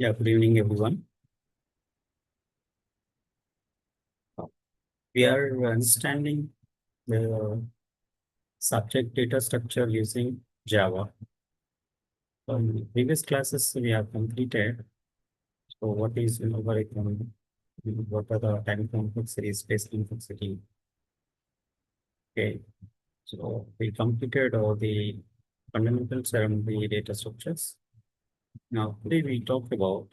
Yeah, good evening, everyone. We are understanding the subject data structure using Java. In previous classes, we have completed. So, what is an algorithm? What are the time complexity, space complexity? Okay, so we completed all the fundamentals around the data structures. Now, today we talk about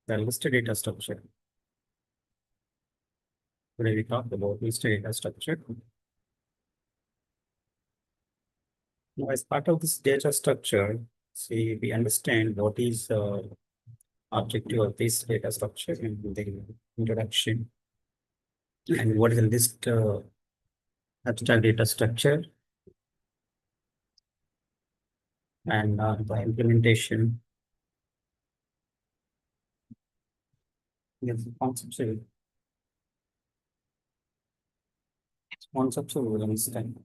the listed data structure. Today we talk about listed data structure. Now, as part of this data structure, see, we understand what is objective of this data structure in the introduction, and what is the list abstract data structure, and the implementation. Yes, concepts we will understand.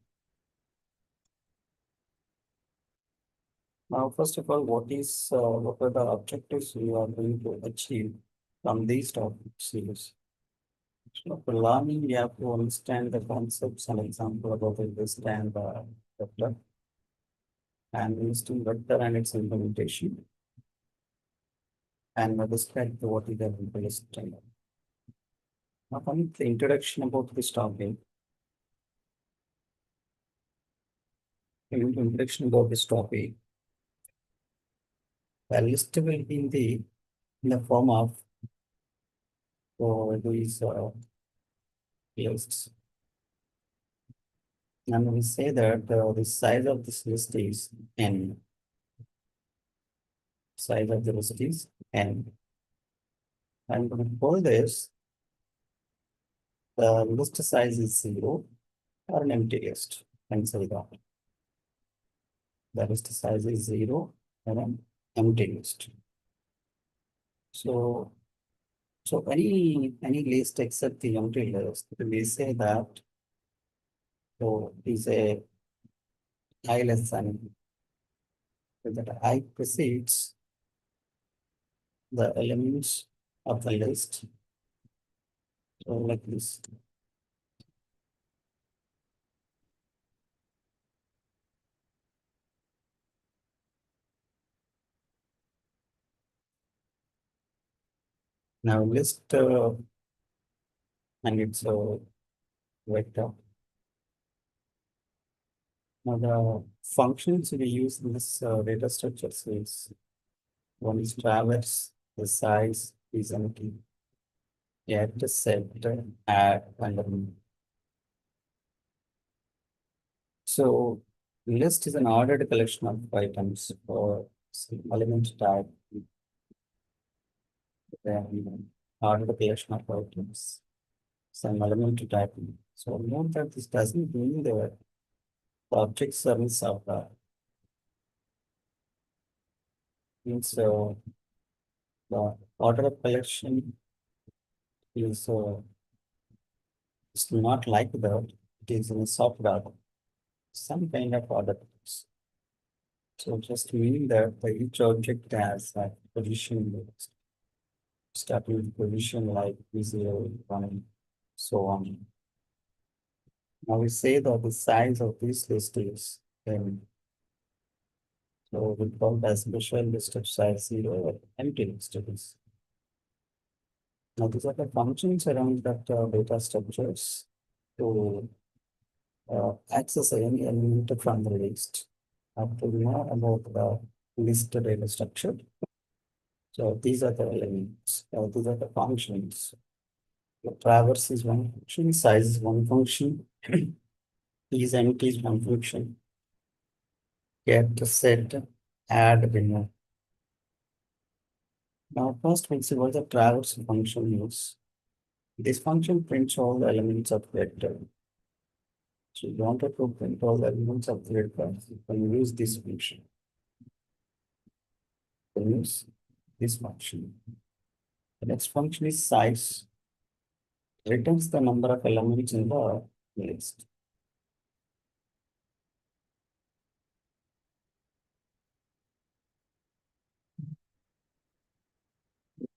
Now, first of all, what are the objectives we are going to achieve from these topic series? So for learning, we have to understand the concepts and example about the list and vector, and listing vector and its implementation, and describe what is the list. Now, coming to the introduction about this topic, the list will be in the form of these lists. And we say that the size of this list is n. Size of the list is n. And for this, the list size is 0 or an empty list. And say that the list size is 0 or an empty list. So any list except the empty list, we say that so is a I less than that I precedes the elements of the list. So like this. Now list and its vector. Now the functions we use in this data structure is one is traverse, the size is empty, get, set, add, and so list is an ordered collection of items or element type. Then ordered collection of items, some element type. So note that this doesn't mean the object service of the means the order of collection is it's not like that. It is in a software, some kind of order. So just meaning that each object has a position, starting position like V0, 1, so on. Now we say that the size of this list is 10. So we call it as special list of size 0 or empty list of this. Now these are the functions around that data structures to access any element from the list. After we know about the list data structure. So these are the elements, these are the functions. The traverse is one function, size is one function, is empty is one function. Get, set, add, remove. Now first we'll see what the traverse function is. This function prints all the elements of vector. So you wanted to print all the elements of the vector, you can use this function. You can use this function. The next function is size. Returns the number of elements in the list.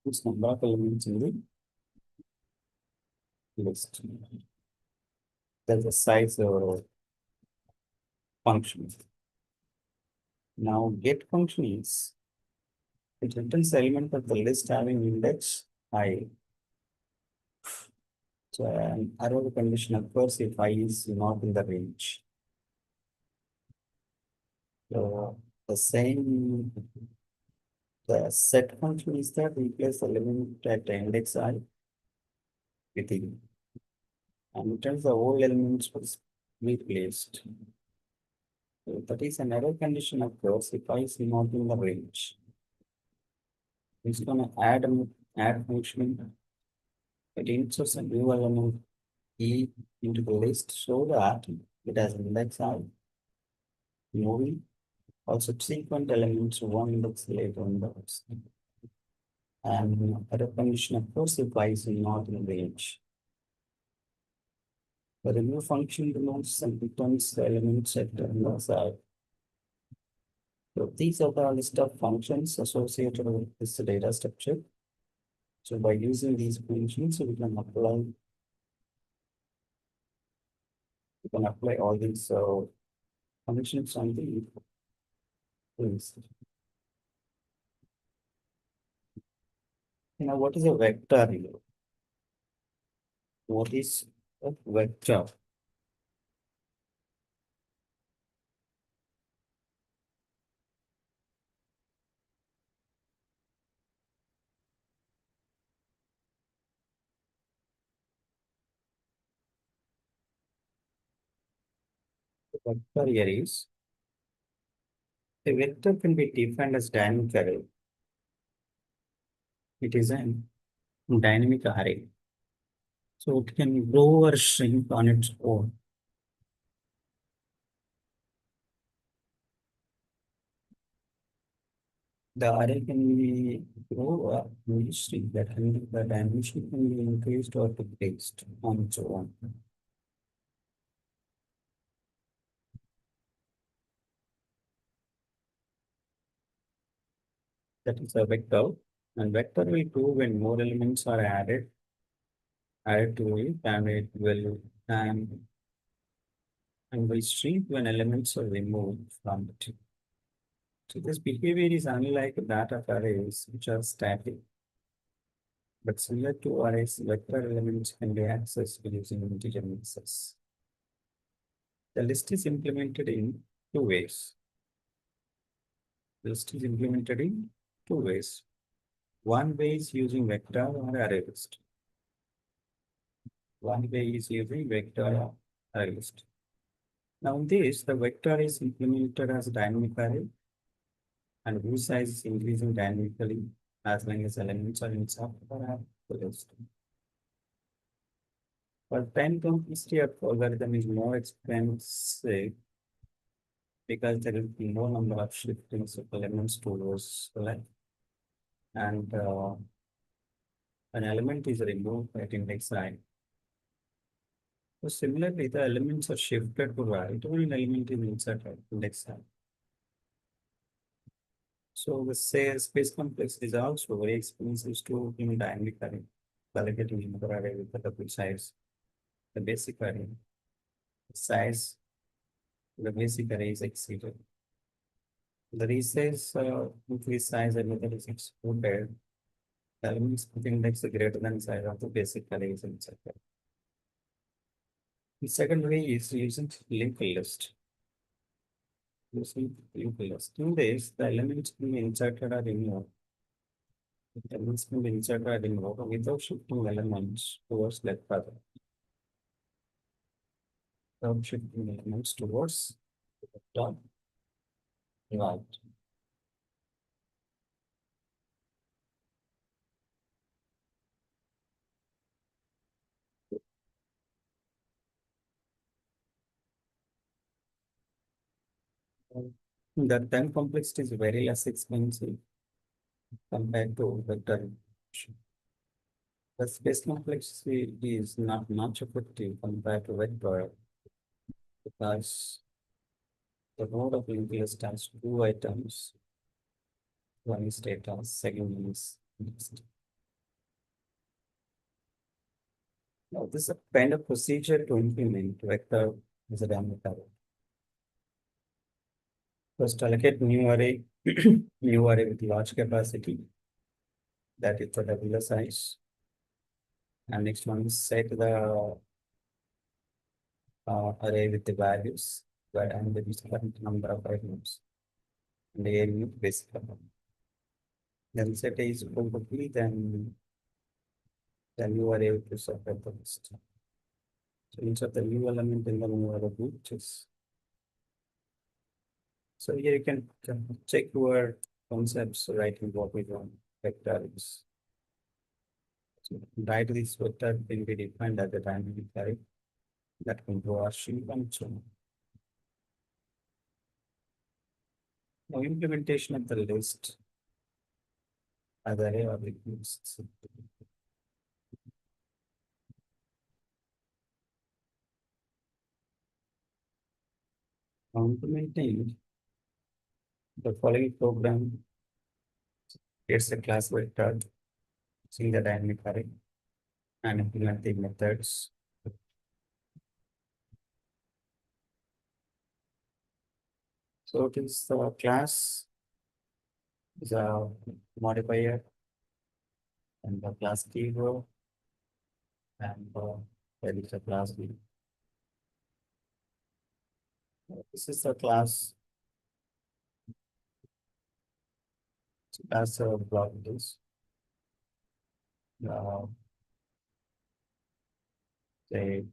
Its number of elements in the list. There's a size function. Now get function is it returns element of the list having index I. So an arrow condition occurs if I is not in the range. So the same the set function is that replace element at index I with E. And returns the old elements was replaced. So that is an error condition occurs if I is not in the range. It's gonna add function. It inserts a new element E into the list so that it has index I, moving all subsequent elements one index later on the list. And error condition occurs if I is not in range. The remove function removes and returns the elements at the index I. So these are the list of functions associated with this data structure. So by using these functions, we can apply all these functions on the list. Now, what is a vector here? What is a vector? The vector here is a vector can be defined as dynamic array. It is a dynamic array. So it can grow or shrink on its own. The array can be grow or be shrink. That means the dimension can be increased or decreased on its own. That is a vector. And vector will grow when more elements are added to it, and it will and will shrink when elements are removed from it. So this behavior is unlike that of arrays which are static. But similar to arrays, vector elements can be accessed using integer mixes. The list is implemented in two ways. The list is implemented in two ways. One way is using vector or array list. One way is using vector or array list. Now in this, the vector is implemented as a dynamic array and whose size is increasing dynamically as long as elements are inside the list. But time complexity of algorithm is more expensive because there will be no number of shiftings of elements towards the left. And an element is removed at index I. So similarly, the elements are shifted to right when an element is inside at index I. So the say space complex is also very expensive to in dynamic array, validating number array with the double size, the basic array. The size, the basic array is exceeded. The resize increase size and method is excluded. The elements with index greater than size of the basic array is inside. The second way is using linked list. Using linked list. In this, the elements can be inserted or removed. The elements can be inserted or removed without shifting elements towards left further. Without shifting elements towards the right. The time complexity is very less expensive compared to vector integration. The space complexity is not much effective compared to vector because the node of linked list has two items. One is data, second one is list. Now, this is a kind of procedure to implement vector as a dynamic array. First, allocate new array, new array with large capacity, that is the tabular size. And next one is set the array with the values, where and the current number of items, and the area basic number. Then set A is equal to B, then you are able to separate the list. So insert the new element in the new array, which is so here you can check your concepts writing what we want vectors. So write this vector will be defined as a dynamic array that can draw a shape and so on. Now implementation of the list as array of lists. Now implementing the following program, it's a class vector using the dynamic array and implement the methods. So it is the class is a modifier and the class keyword and there is a class B. This is the class as a block is uh, say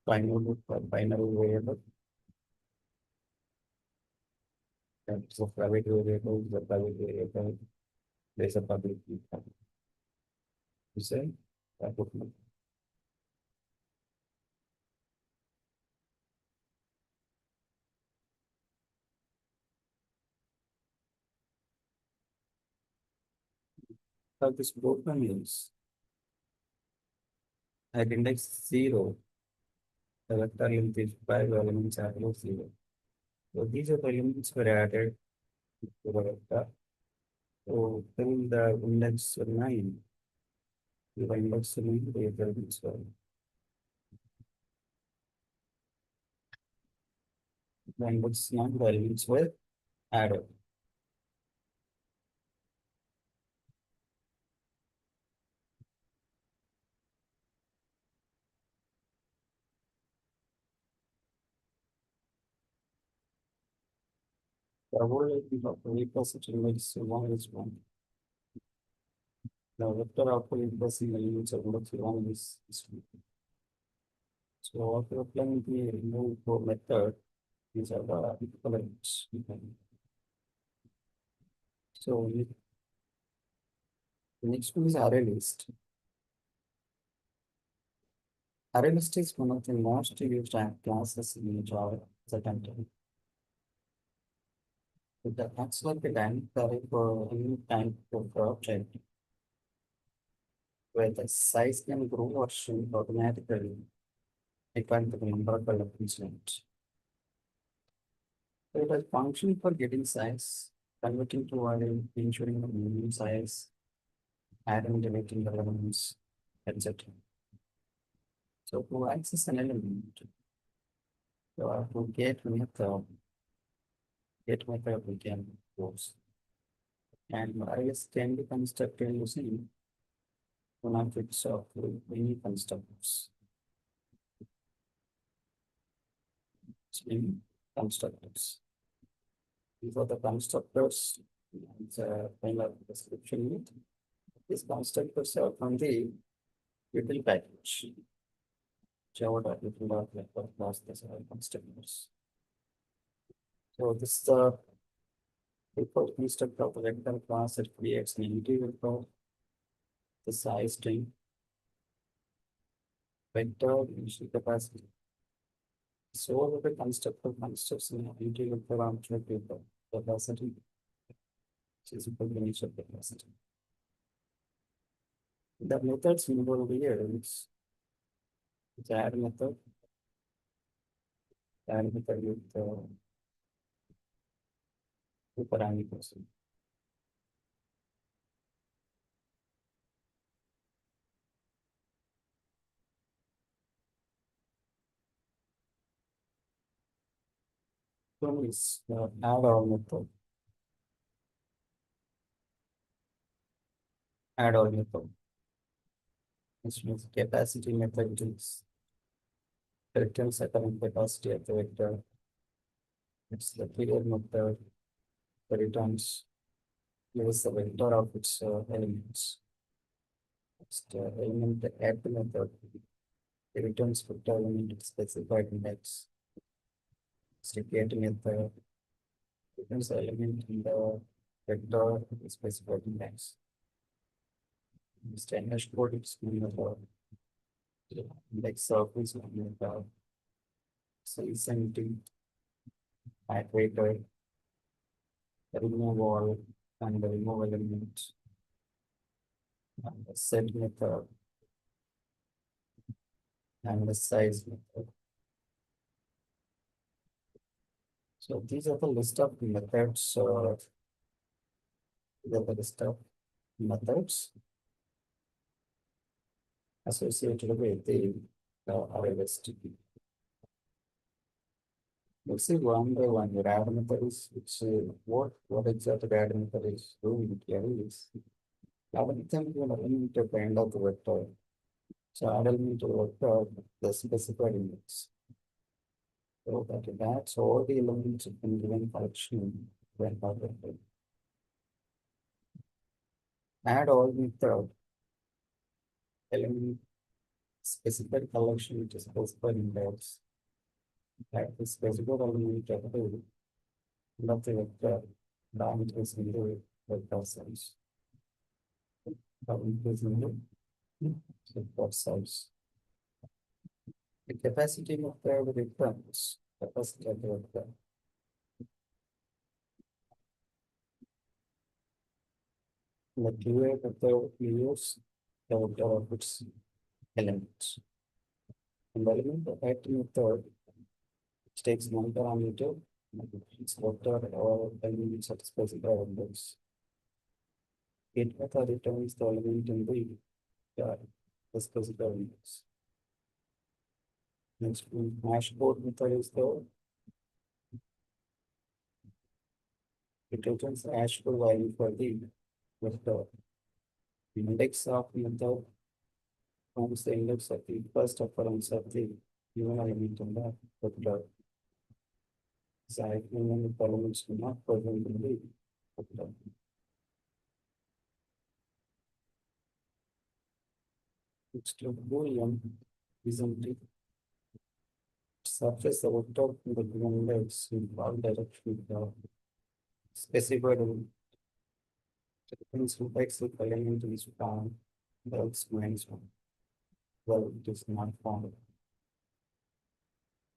binary variable. And so private variable is a private variable. There's a public key. You say that would be. How this program is at index 0, the vector length is 5 elements are below 0. So these are the elements were added to the vector. So till the index 9, the index 9 the elements were the index 9 the elements were added. The whole of the repository index 1 is 1. The vector of the index elements of index 1 is 2. So after applying the remove method, these are the equivalents. So the next one is array list. Array list is one of the most used classes in Java as a content. It acts like a dynamic array for any type of object where the size can grow or shrink automatically according to the number of elements in it. So it has function for getting size, converting to array, ensuring the minimum size, adding, deleting elements, etc. So to access an element, to get method we can use. And arrays can be constructed using one of its of many constructors. Many constructors. These are the constructors. It's a kind of description. These constructors are from the util package. Java.util.network class constructors. So this is the default constructor of the vector class that creates an empty vector, the size string, vector, initial capacity. So the constructor constructs an empty vector object with the capacity, which is equal to initial capacity. The methods involved here is add method with two parameters. one is add all method. Add all method. Which means capacity method is returns the current capacity of the vector. It's the period method that returns gives the vector of its elements. It's the element add method. It returns vector element specified index. It's the get method. Returns the element in the vector specified index. It's the hash code. It's the index of its method. So it's empty. Iterator. The remove all and the remove element. And the set method and the size method. So these are the list of methods. These are the list of methods associated with the array list. Let's see one by one. Your add method is it's what exactly the add method is doing here is add anything you know element at the end of the vector. So add element to the vector the specified index. So that's all the elements in given collection when vector. Add all method element specified collection which is specified index. Like the specified element capital of the vector down is in the vector size. Down is in the vector size. The capacity of the reference, capacity of the vector. The QA vector we use the vector of its elements. And the element of that method which takes one parameter, its vector or elements of specified elements. It method returns the element in the specified elements. Next, hash code method is the it returns the hash code value for the vector. The index of method forms the index of the first occurrence of the given element in the vector. Side element elements do not present in the vector. Next, Boolean is empty. Surface the vector in the given index in all directions specified in things to x with element is found the x minus 1. Well, it is not found.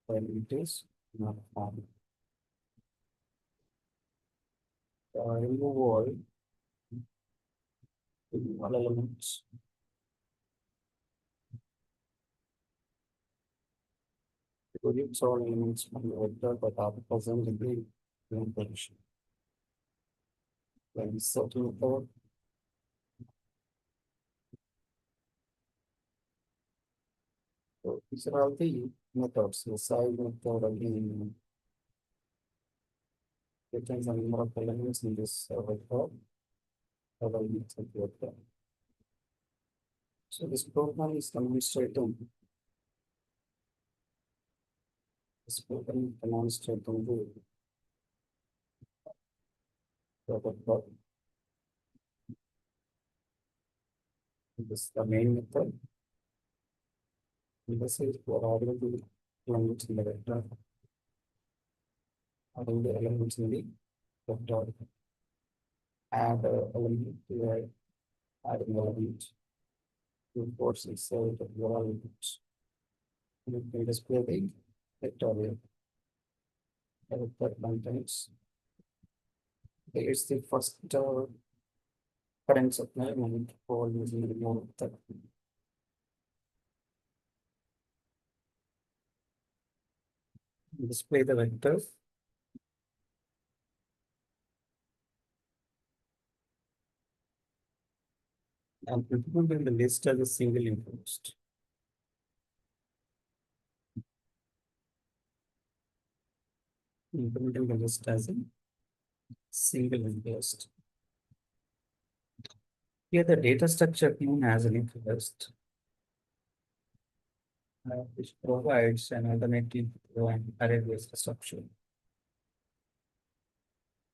Well, it is not found. Remove all elements. Reduce all elements from the vector that are present in the given position. When we set method, so these are all the methods. The side method again returns the number of elements in this vector. Elements of the vector. So this program is demonstrating. This program demonstrating the vector. This is the main method. This is for adding the elements in the vector. Adding the elements in the vector. Add element to adding element. Force itself of the elements. You can display the vectorial. Vector contains. Here's the first current supply moment for using the method. Display the vector. And implement in the list as a single imposed. implementing the list as a single list. Here, the data structure known as a linked list, which provides an alternative to an array-based structure.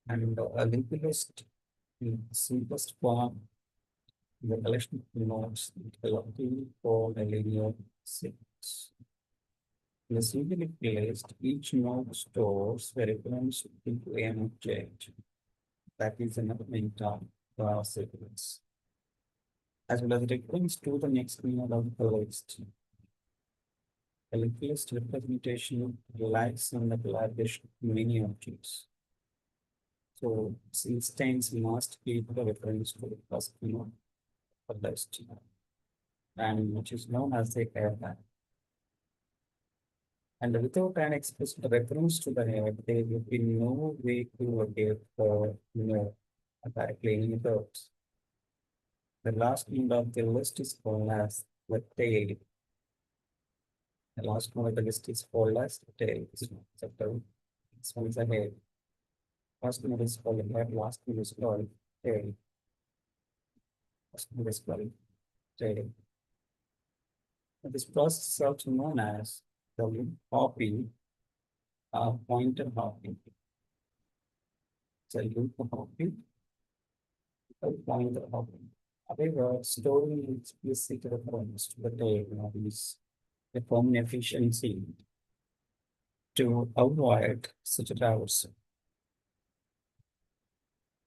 And a linked list in the simplest form, the collection of nodes developing for a linear sequence. In a simply placed, each node stores the reference into an object that is an element of the sequence, as well as reference to the next node of the list. The linked list representation relies on the collaboration of many objects. So its instance must be the reference to the first node of the list, and which is known as the head. And without an explicit reference to the head, there will be no way to get directly in the The last node of the list is called as the tail. The last node of the list is called as the tail. This one is the head. First node is called head, last node is called tail. First node is called tail. This process is also known as the loop hopping, pointer hopping. It's a loop hopping, a pointer hopping. However, storing explicit reference to the tail is a common efficiency to avoid such a traversal.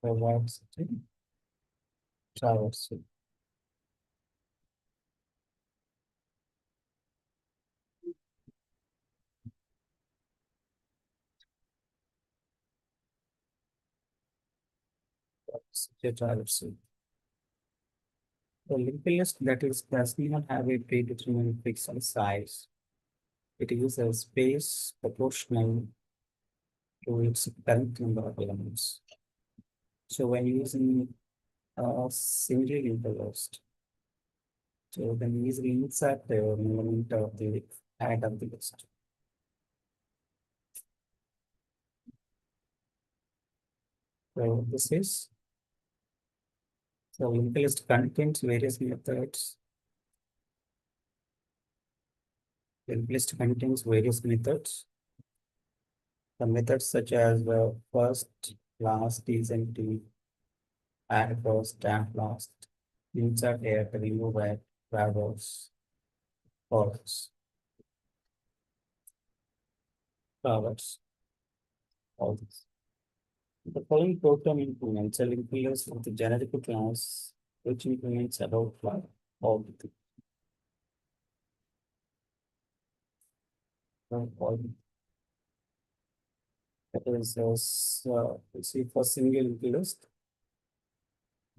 Avoid such a traversal. Such a traversal. The linked list that is does not have a predetermined pixel size. It is a space proportional to its current number of elements. So when using a single linked list, so then we easily insert the element of the head of the list. So this is so linked list contains various methods. Linked list contains various methods. The methods such as the first, last, descent, add first, add last, insert add, remove add, traverse, forwards, traverse, all this. The following program implements a linked list of the generic class, which implements about all the all that is see for single linked list,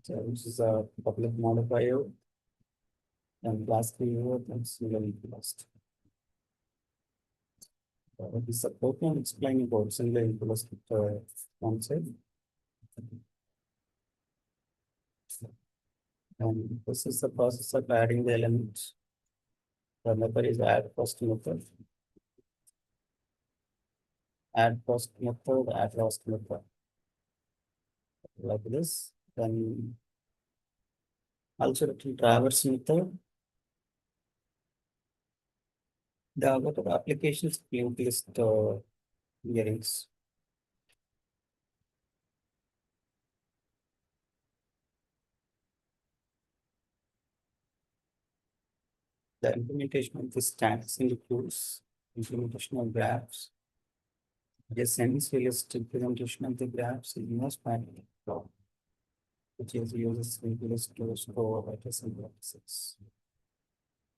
which is a public modifier and class keyword and single linked list. This is a program explaining about single linked list concept. And this is the process of adding the elements. The method is add first method, add first method, add last method. Like this. Then also the traverse method. The what are applications linked list hearings. The implementation of the stacks includes implementation of graphs. The semi-list implementation of the graphs in most binary flow, which is uses list to store letters and vertices.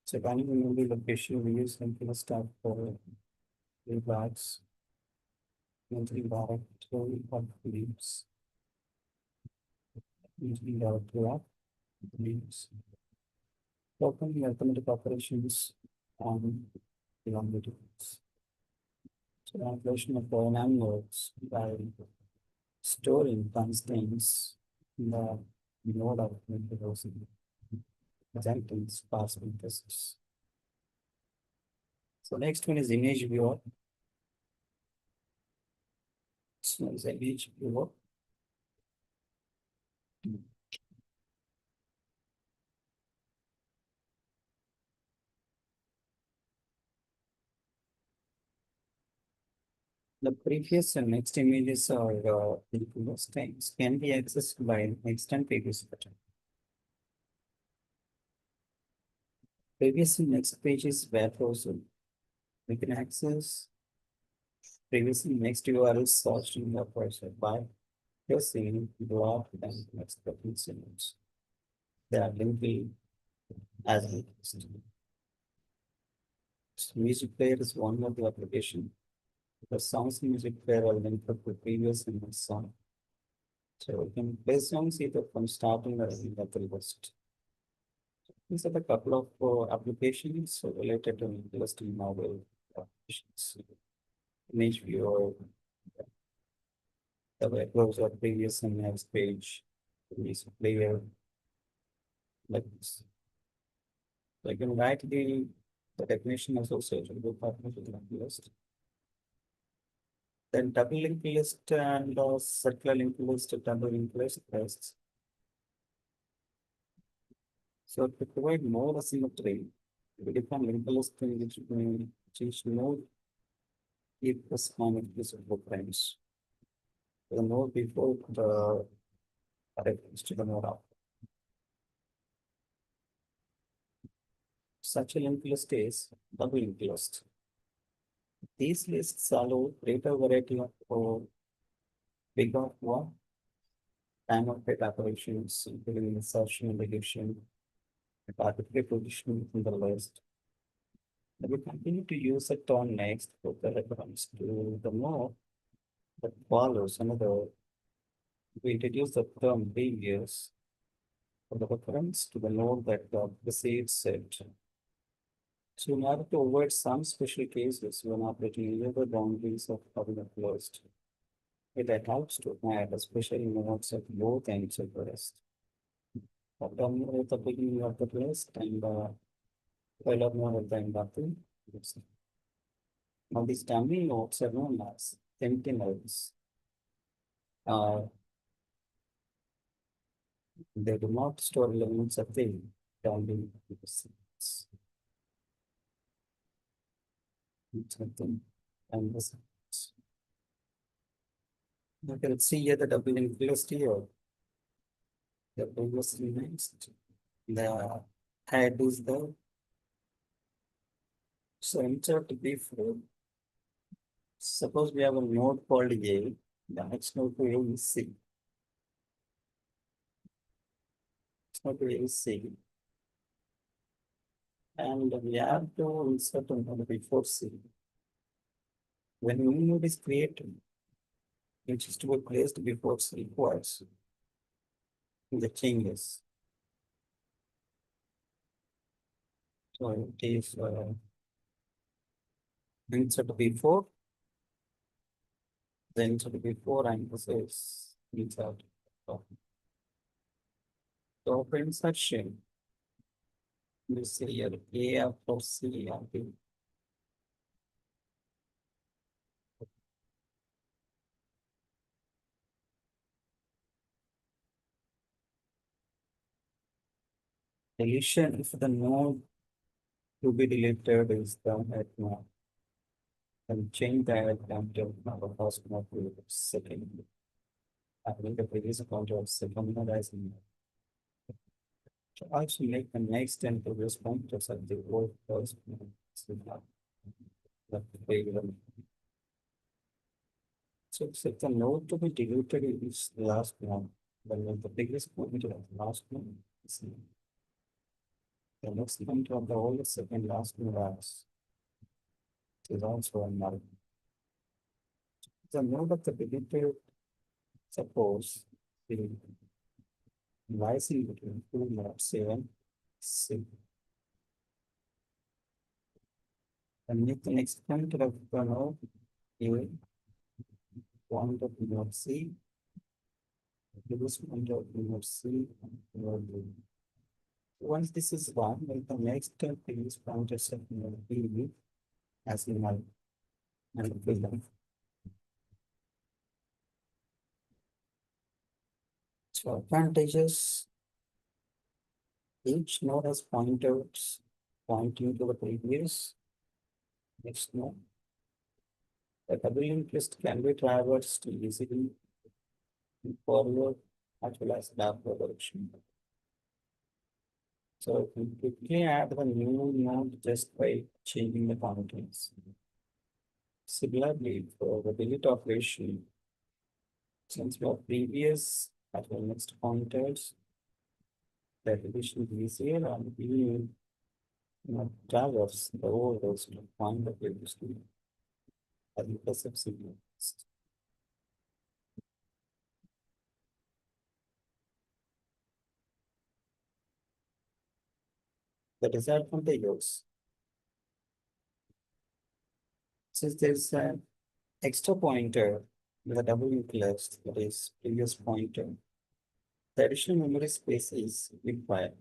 So when we move the location, we use list of three blocks, three bar, two of leaves, usually two of leaves. Perform the arithmetic operations on the languages. So translation of Polynomial words by storing constraints in the node of velocity, sentence passing tests. So next one is image viewer. So is a beach below. The previous and next images are those things can be accessed by next and previous button. Previous and next page is web browser. We can access previous and next URL searched in the browser by pressing block and next button symbols. They are linked as request. So music player is one of the application. The songs in music player are linked to the previous and next song. So we can play songs either from starting or ending of the list. These are the couple of applications related to listing novel applications. Image viewer, the web browser, previous and next page, music player, like this. So I can write the definition associated with linked list. Then double linked list and circular linked list, double linked list lists. So to provide more asymmetry, we define linked list in which we change node equals common list of frames. The node before the reference to the node after. Such a linked list is double linked list. These lists allow greater variety of big of one time of data operations, including insertion, deletion, and arbitrary positioning in the list. We continue to use the term next for the reference to the node that follows another. We introduce the term previous for the reference to the node that precedes it. So in order to avoid some special cases when operating near the boundaries of public list, it helps to add a special nodes at both ends of the list. Bottom node at the beginning of the list and tailor node at the end of the list. Now these dummy nodes are known as empty nodes. They do not store elements of the dummy nodes. Something and this. You can see here the double linked list here. The previous next. The head is the center to be before. Suppose we have a node called A, the next node to A is C. Next node to A is C. And we have to insert a node before C. When new node is created, which is to be placed before C requires the changes. So it is insert before, then insert before, and this is insert. So for insertion, you see here A after C and B. Deletion if the node to be deleted is the head node. Then change the head node to the first node to the second. I think the previous account of second node as in. So also make the next and previous pointers at the old first node. So if the node to be deleted is the last one, then the biggest pointer of the last one is the next pointer of the whole second last node is also a null. The node of the deleted, suppose the lies in between two nodes 7, 6. And if the next pointer of the node A, point of node C, this pointer of node C, node B. Once this is one, then the next previous pointer of node B as null and fill them. So advantages, each node has pointers pointing to the previous next node. The double linked list can be traversed easily in forward as well as backward direction. So we quickly add the new node just by changing the contents. Similarly, for the delete operation, since we have previous as well next pointers, the deletion is easier and we traverse the whole rows to find the previous node as a perception. The disadvantages, since there's an extra pointer with a double linked list, that is previous pointer, the additional memory space is required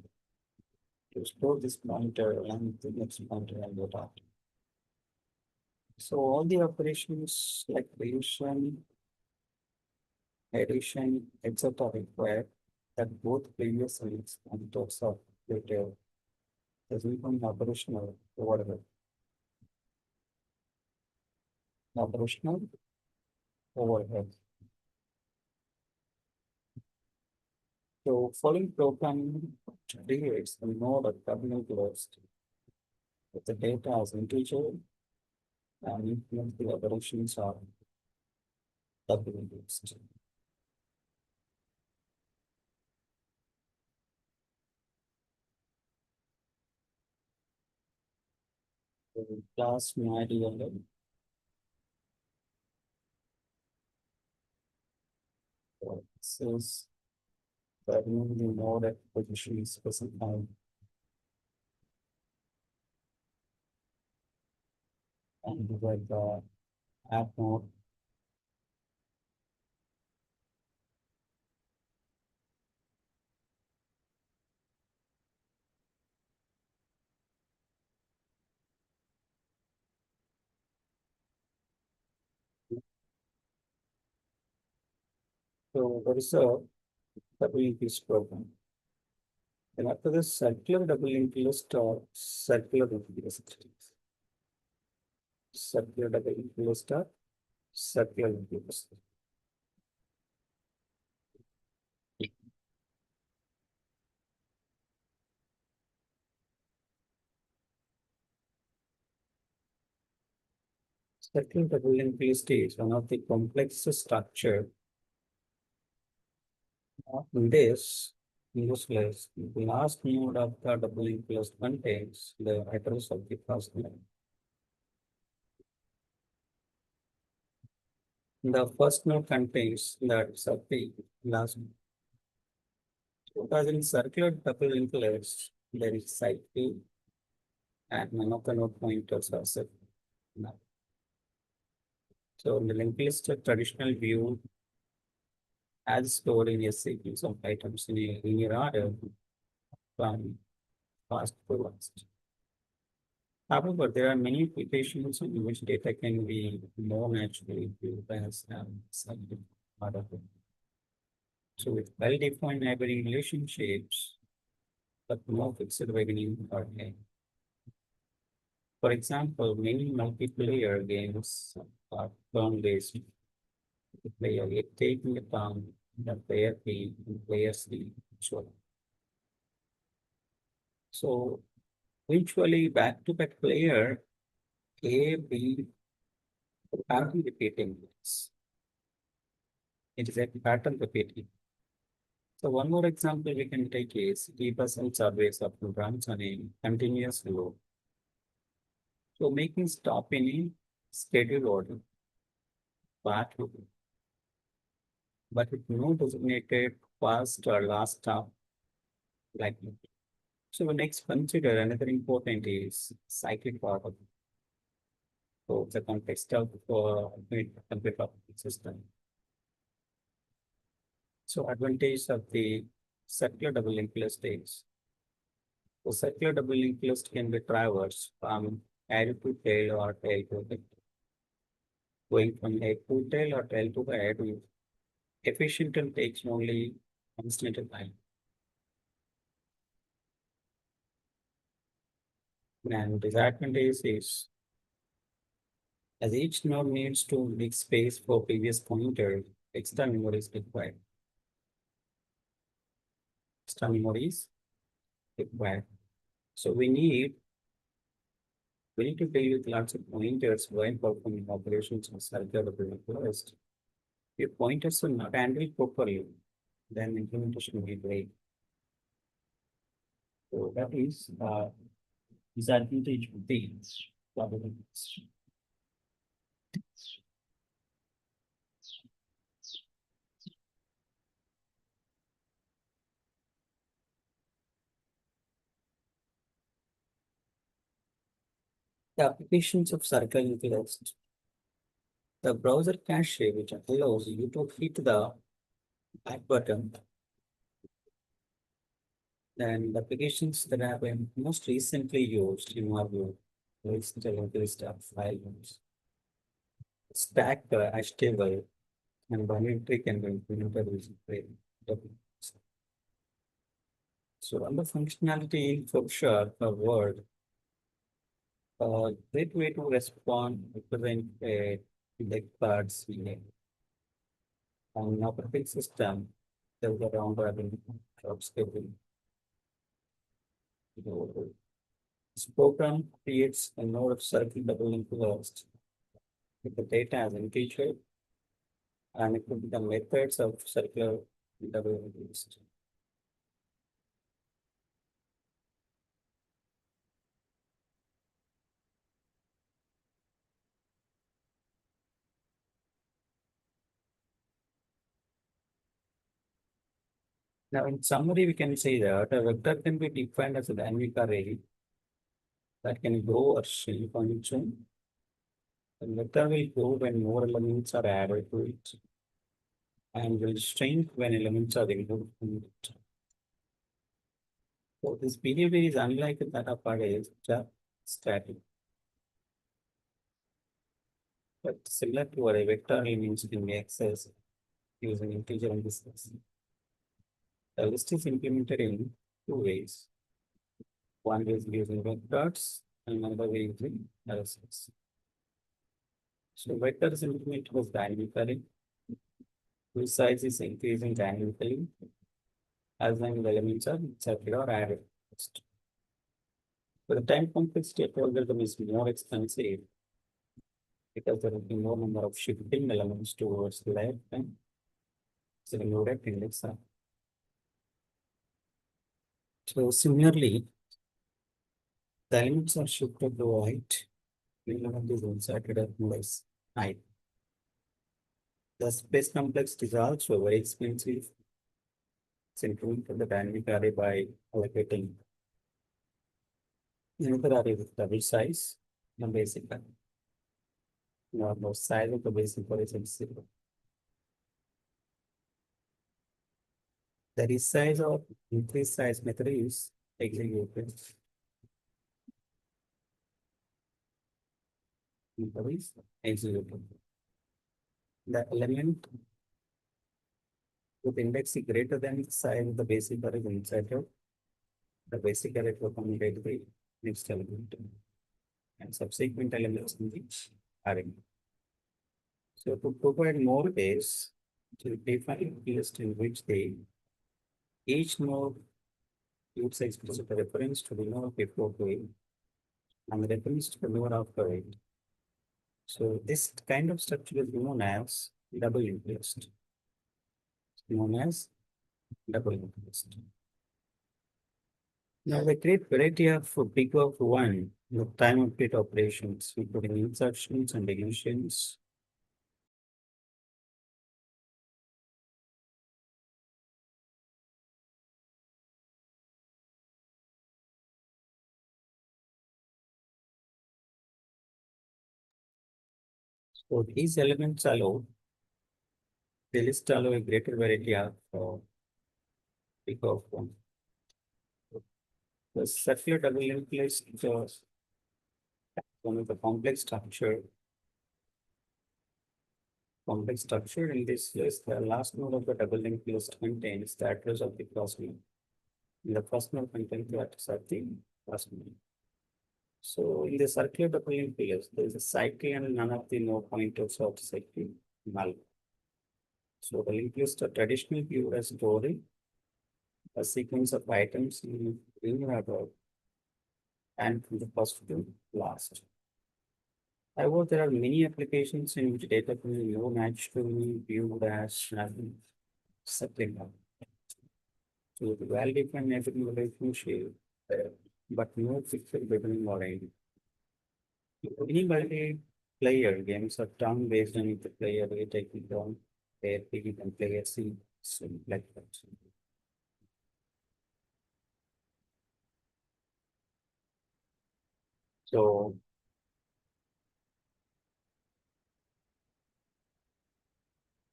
to store this pointer along with the next pointer and what after. So all the operations like creation, addition, etc. require that both previous and next pointers are later as become operational overhead. Operational overhead. So following programming creates a node of terminal closed with the data as integer and implement the operations are doubly used. So class MyDLL, says that the node at position is specified and divide the app node. So there is a double linked list program. And after this circular double linked list or circular linked list, circular double linked list or circular linked list. Circular double linked list is one of the complexest structure. In this list, the last node of the double linked list contains the address of the first node. The first node contains the address of the last node. Because in circular double linked list, there is cycle and none of the node pointers are set. So in the linked list traditional view as stored in a sequence of items in a linear order from fast to last. However, there are many applications in which data can be more naturally viewed as something part of it. So with well-defined neighboring relationships, but no fixed beginning or end. For example, many multiplayer games are turn-based. The player A taking a turn, the player B and player C. So eventually back-to-back player A, B are repeating this. It is a pattern repeating. So one more example we can take is reversal surveys of programs on a continuous loop. So making stop in a schedule order, path loop, but with no designated first or last stop like that. So we next consider another important is cyclic order. So the context of complete operating system. So advantage of the circular double linked list is the circular double linked list can be traversed from head to tail or tail to head. Going from head to tail or tail to head efficient and takes only constrained line. And disadvantage is as each node needs to make space for previous pointer, extra memory is required. Extra memory is required. So we need to deal with lots of pointers while performing operations on circular request. If pointers are not handled properly, then implementation will be great. So that is disadvantage of these. The applications of circle utilized. The browser cache, which allows you to hit the back button, then the applications that have been most recently used in our view, recent list of files, stack hash table, and binary can be implemented using documents. So under functionality for sure, a word, great way to respond, represent a like cards on operating system, there was around robin job schedule. This program creates a node of circle double linked list with the data as integer, and it could be the methods of circular double linked list. Now, in summary, we can say that a vector can be defined as a dynamic array that can grow or shrink on its own. The vector will grow when more elements are added to it and will shrink when elements are removed from it. So this behavior is unlike that of arrays, which are static. But similar to array, vector elements can be accessed using integer indices. The list is implemented in two ways. One is using vectors, and another way using arrays. So vectors implemented was dynamically, whose size is increasing dynamically as many elements are inserted or added. But the time complexity of algorithm is more expensive because there will be more number of shifting elements towards the left and included index. So similarly, the elements are shifted to right, the element is inserted at less height. The space complexity is also very expensive. It's improved for the dynamic array by allocating another array with double size and basic array. Now, the size of the basic array is zero. The resize or increase size method is executed. Method is executed. The element with index greater than the size of the basic array is inserted. The basic array will communicate the next element and subsequent elements in the array. So to provide more ways to define a list in which each node gives explicit reference to the node before it and the reference to the node after it. So this kind of structure is known as double linked list. Known as double linked list. Now the great variety of big of one the time update operations, including insertions and deletions. So these elements allow the list allow a greater variety of big of one. The circular double linked list is one of the complex structure complex structure. In this list, the last node of the double linked list contains the address of the first node. And the first node contains the address of the last node. So in the circular double linked list, there is a cycle and none of the node pointers of the cycle null. So the linked list, a traditional view as storing a sequence of items in order and from the first to last. However, there are many applications in which data can be no match to be viewed as settling up. So the well-defined neighboring relationship, but no fixed between model. Any multiplayer games are turn based on if the player A taking turn, player B and player C, so like that. So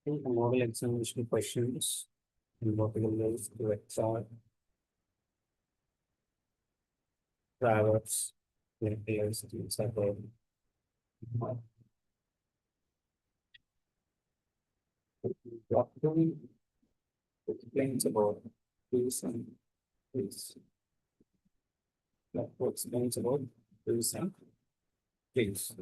in the model examination questions in multiple ways to XR, Travers, players, etc. Doctrine explains about this and this. What explains about this and this.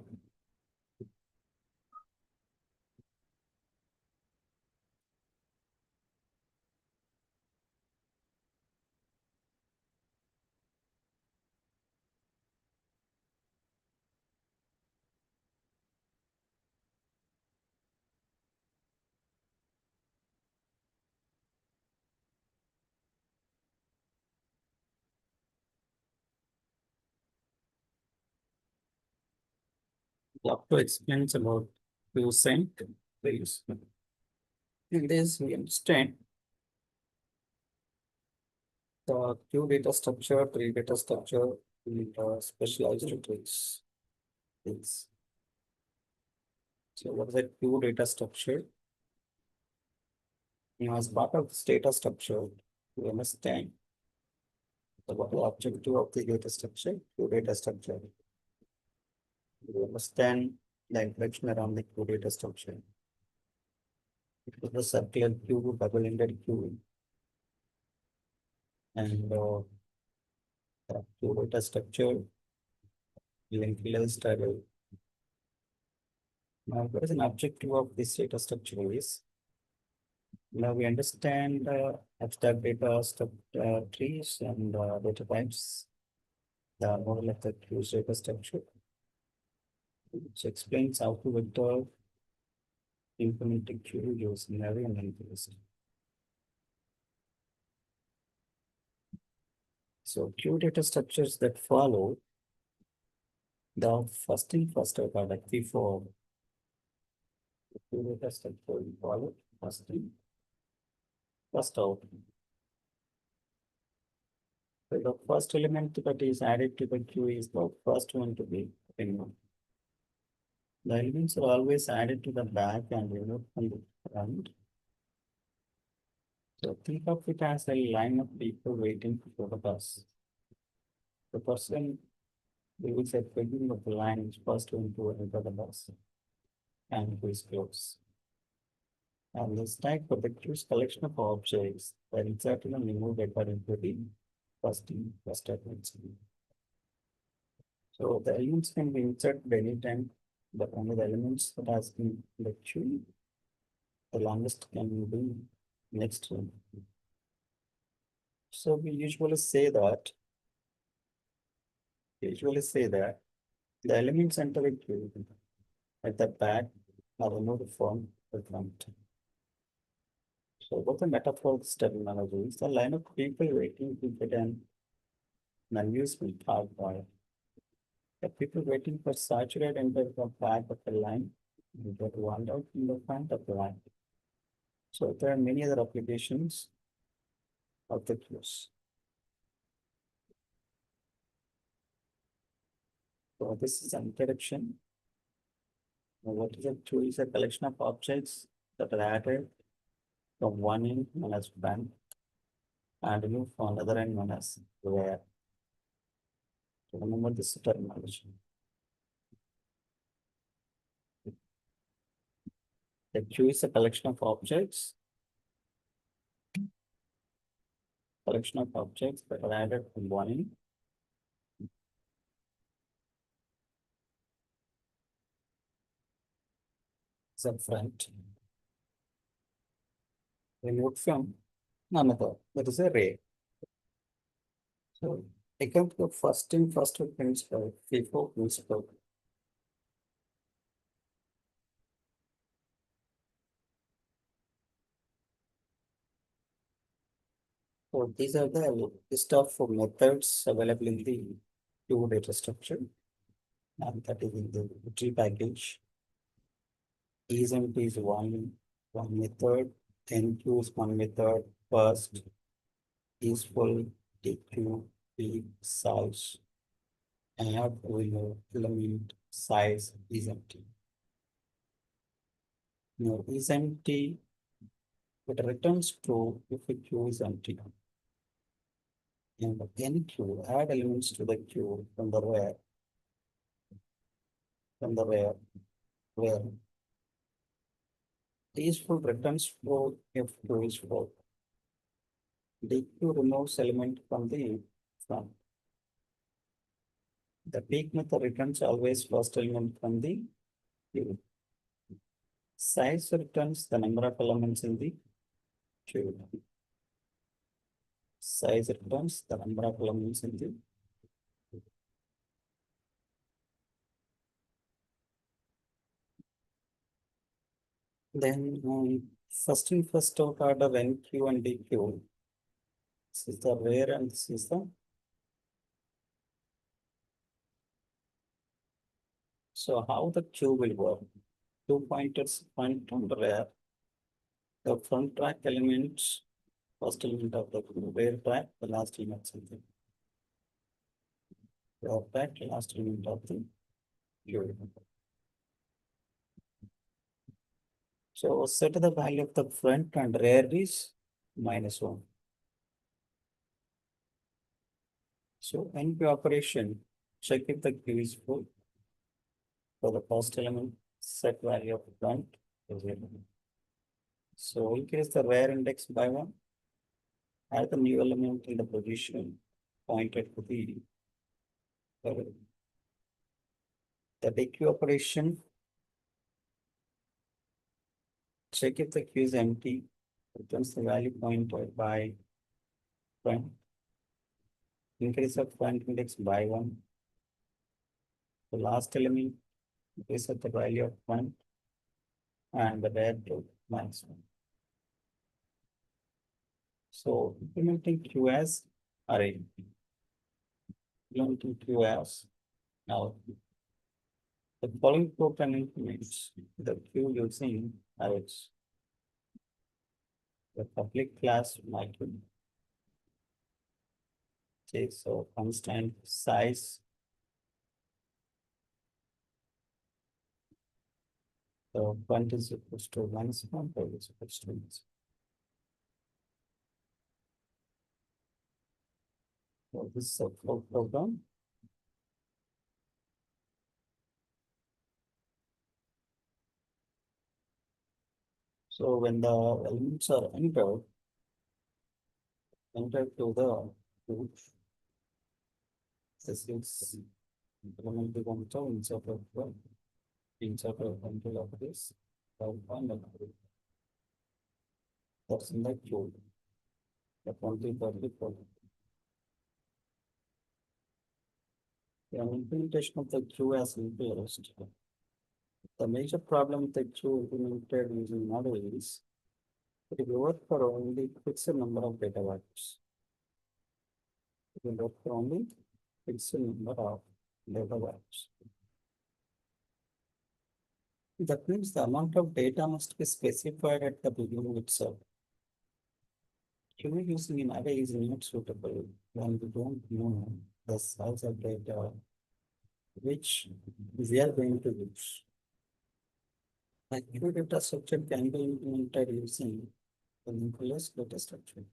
Doctor explains about this and this. In this, we understand the two data structure, three data structure, and specialized traits. Things. So what is a two data structure? As part of this data structure, we understand what the objective of the data structure, two data structure. We understand the interaction around the two data structure. It was a circular queue, double-ended queue, and the two data structure linked list table. Now, what is an objective of this data structure is? Now we understand abstract data trees and data types, the model of the queues data structure, which explains how to vector implement a queue using array and linked list. So queue data structures that follow the first in first out product before the queue data structure will follow first in first out. So the first element that is added to the queue is the first one to be removed. The elements are always added to the back and removed from the front. So think of it as a line of people waiting for the bus. The person who is at the beginning of the line is first one to enter the bus and who is close. And the stack protects collection of objects that inserted and removed according to the first in, first out principle. So the elements can be inserted anytime, but only the elements that has been in the queue, the longest can be next one. So we usually say that the elements enter the queue at the back are removed from the front. So what the metaphorical terminology is a line of people waiting to get an amusement park by the people waiting for saturated enter the back of the line and get one out in the front of the line. So there are many other applications of the queues. So this is an introduction. Now, what is a queue? Is a collection of objects that are added from one end known as bank and removed from another end known as where. So remember this terminology. The queue is a collection of objects that are added combining the front removed from another. That is array. So according to the first in first out principle, FIFO principle. So these are the list of methods available in the queue data structure, and that is in the tree package. Isn't is one method, then Q is one method, first is full, DQ, P, size, add window, element, size is empty. Now is empty, it returns true if a queue is empty. And any queue, add elements to the queue from the where is full returns true if queue is full. DQ removes element from the front. The peak method returns always first element from the queue. Size returns the number of elements in the queue. Size returns the number of elements in the then first in first out order NQ and DQ. This is the where and this is the so how the queue will work. Two pointers point on the where the front track elements, first element of the where track, the last element something. Where track, last element of the queue. So set the value of the front and rear is -1. So NP operation, check if the queue is full. For the first element, set value of front is 0. So increase the rear index by 1. Add the new element in the position pointed to the DQ operation. Check if the queue is empty. Returns the value pointed by front. Increase the front index by 1. The last element, increase the value of front and the rear to -1. So implementing Q as array. Implementing Q as now the following program implements the queue using arrays. The public class micro. Okay, so constant size. So front is equals to -1, rear is equals to -1. So this is a full program. So when the elements are entered to the queue, this is implement the control insert of control of this. That's in the queue. The 2034. The implementation of the queue as implemented. The major problem with the queue implemented using model is it will work for only fixed number of data values. It will work for only fixed number of data values. That means the amount of data must be specified at the beginning itself. Queue using an array is not suitable when we don't know the size of data which we are going to use. The queue data structure can be implemented using the nucleus data structure.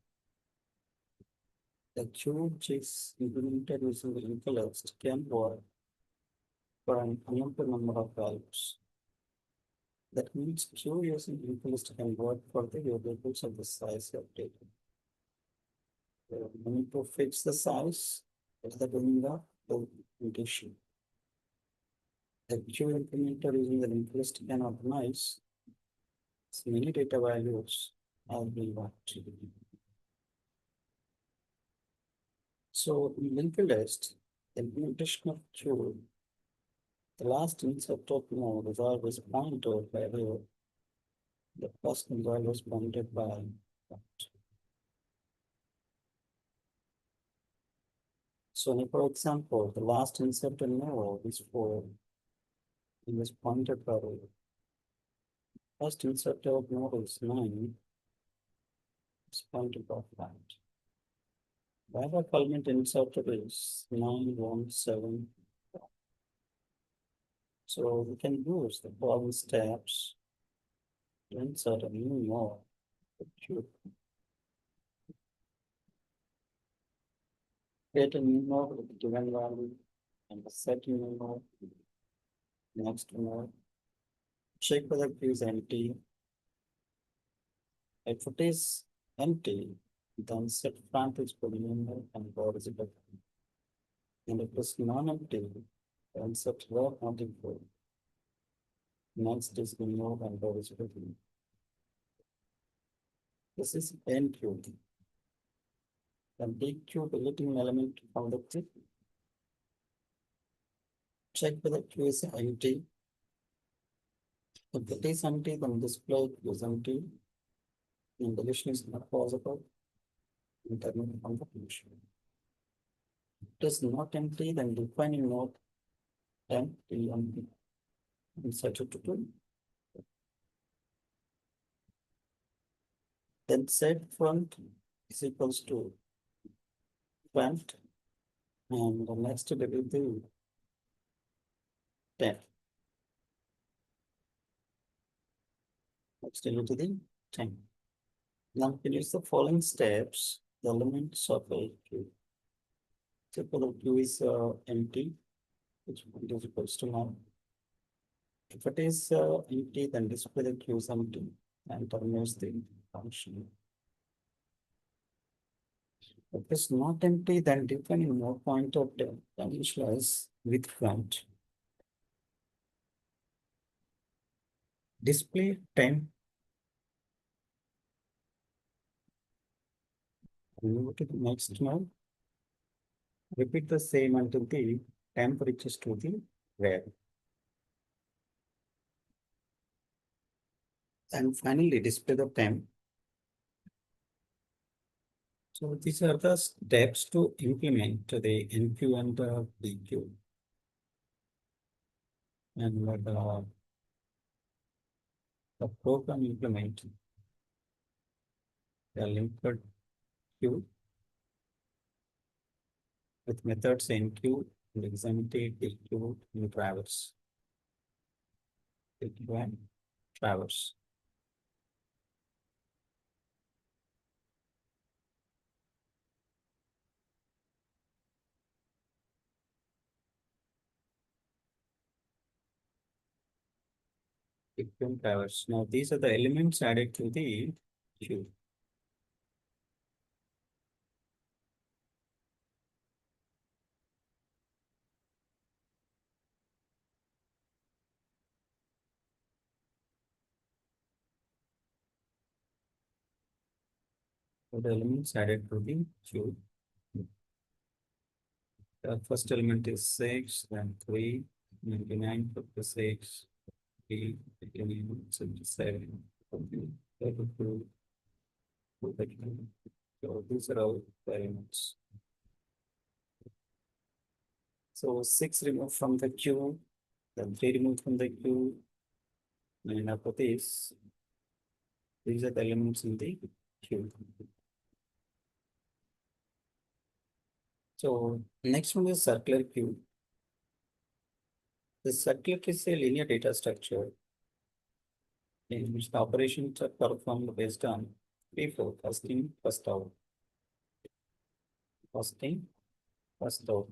The queue which is implemented using the nucleus can work for an unknown number of values. That means Q using linked list can work for the variables of the size of data. We need to fix the size at the beginning of the implementation. The Q implementer using the linked list can organize as many data values as we want. So in linked list, the implementation of Q, the last insert of node is always pointed by the first is always pointed by that. So for example, the last inserted node is 4, and is pointed by first inserted node is 9, is pointed by that. Why the element inserted is 917. So we can use the following steps to insert a new node. Create a new node with a given value and set new node. Next node. Check whether it is empty. If it is empty, then set front is polynomial and board is equal. And if it is non-empty, then set row not equal. Next is the node and board is equal. This is n cube. Then dq deleting element from the tree. Check whether Q is empty. If it is empty, then display Q is empty. And deletion is not possible. And terminate from the function. It is not empty, then defining node empty empty. Insert it to 2. Then set front is equals to front. And the next will be the 10. Next will be the 10. Now finish the following steps. The elements of a Q. So for the Q is empty, which is equals to 1. If it is empty, then display the Q is empty and terminates the function. If it is not empty, then define a node pointer initialize with front. Display 10. Move to the next node. Repeat the same until the temp reaches to the where. And finally display the temp. So these are the steps to implement the NQ and the DQ. And the program implement the linked queue with methods NQ and exempted DQ and traverse. DQ and traverse. DQ and traverse. Now these are the elements added to the queue. So the elements added to the queue. The first element is 6, then 3, 99, 56, 3, 89, 77, 32, 32. So these are all the elements. So 6 removed from the queue, then 3 removed from the queue, and after this, these are the elements in the queue. So next one is circular queue. The circular is a linear data structure in which the operations are performed based on FIFO, first in, first out. First in, first out.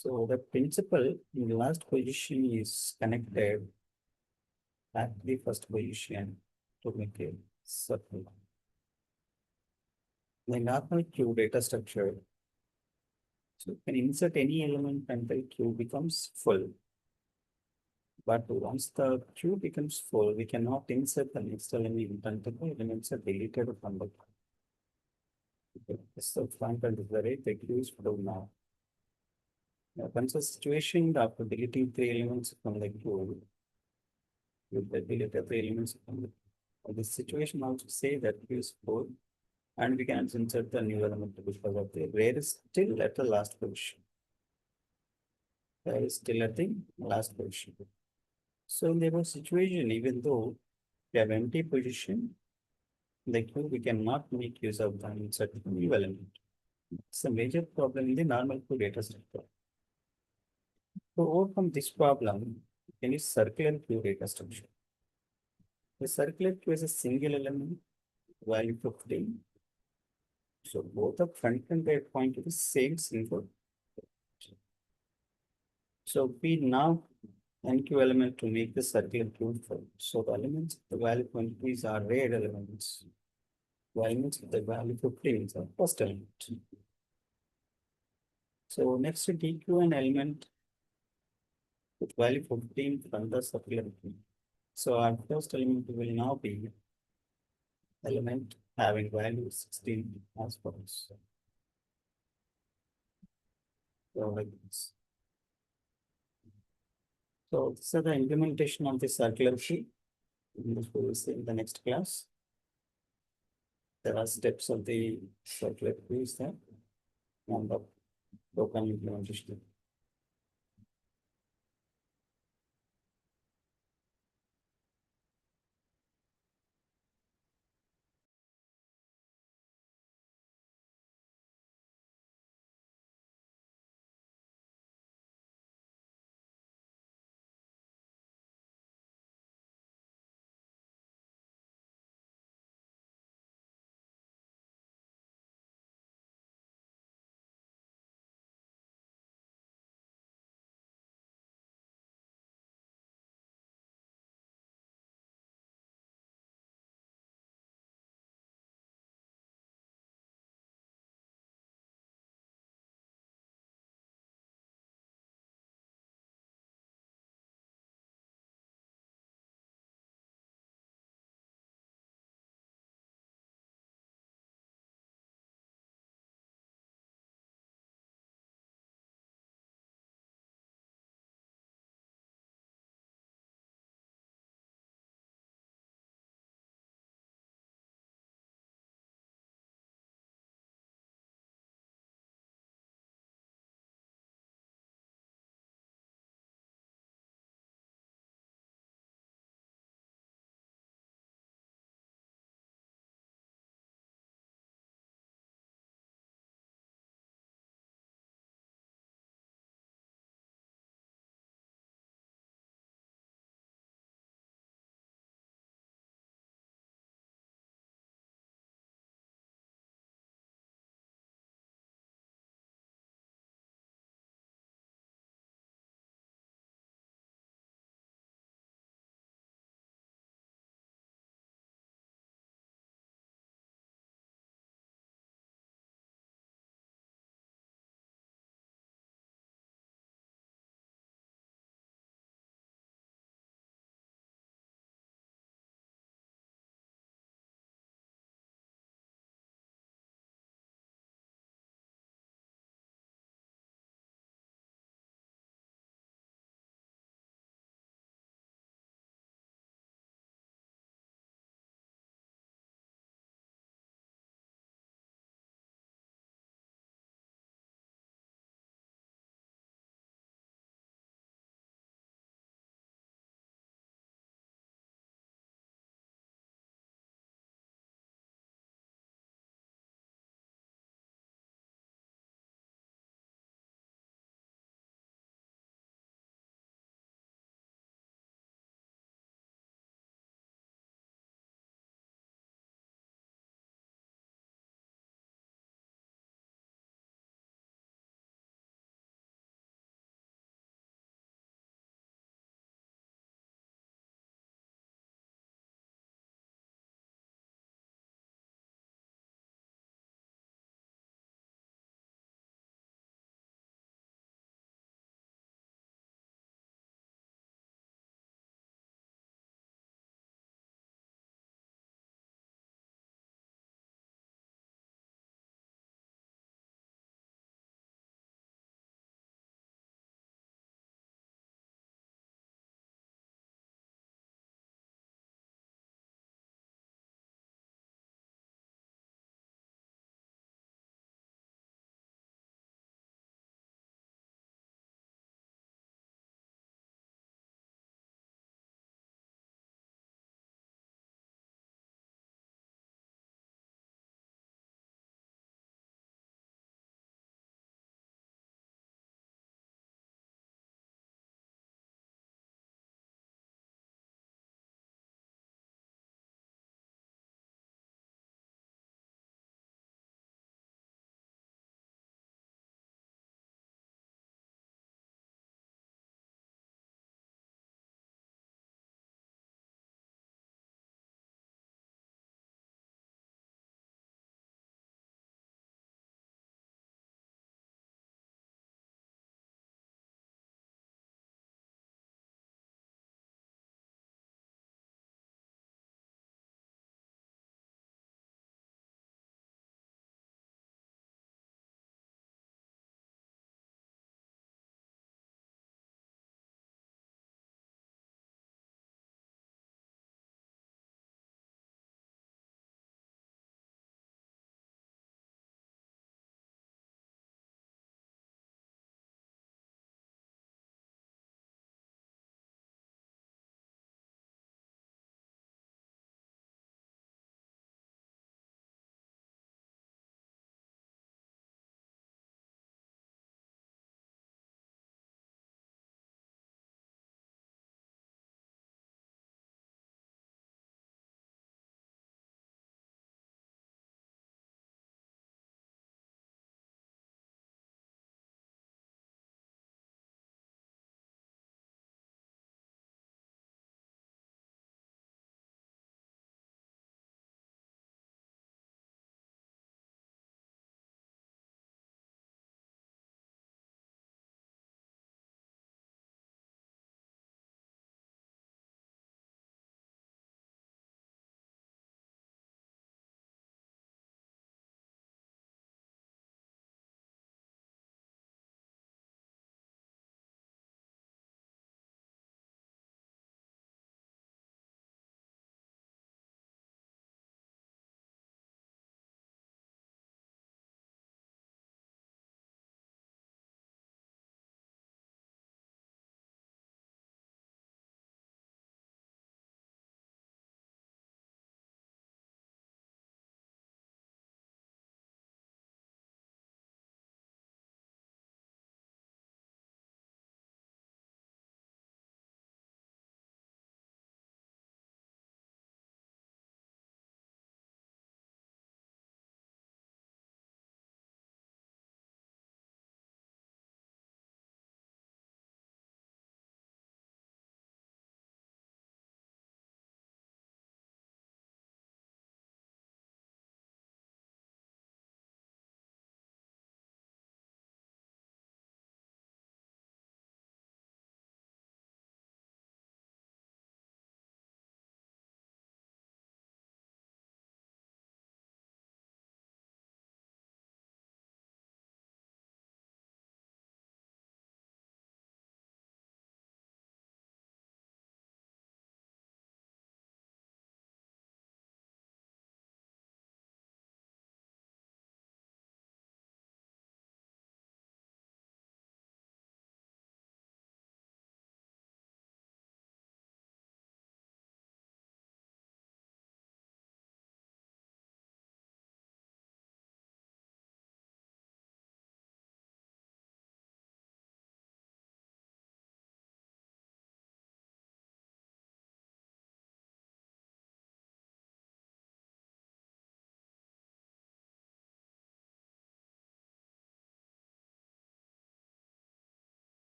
So the principle in the last position is connected at the first position to make a circle. The normal queue data structure. So you can insert any element until queue becomes full. But once the queue becomes full, we cannot insert the next element until the elements are deleted from the queue. So front end is very big use for now. Once a situation after deleting three elements from the queue, you delete the three elements from this situation also say that queue is full and we can insert the new element because of the rare is still at the last position. There is still at the last position. So in the situation, even though we have empty position, the queue we cannot make use of the insert new element. It's a major problem in the normal queue data structure. To overcome this problem, can use circular queue data structure. The circular queue is a single element value 15. So both the front and back point to the same symbol. So we now NQ element to make the circular queue full. So the elements, the value 20 are red elements. Elements with the value 15 is the first element. So next to DQ an element with value 15 from the circular queue. So our first element will now be element having value 16 as follows. So like this. So this is the implementation of the circular queue. This we will see in the next class. There are steps of the circular queue there and the token implementation.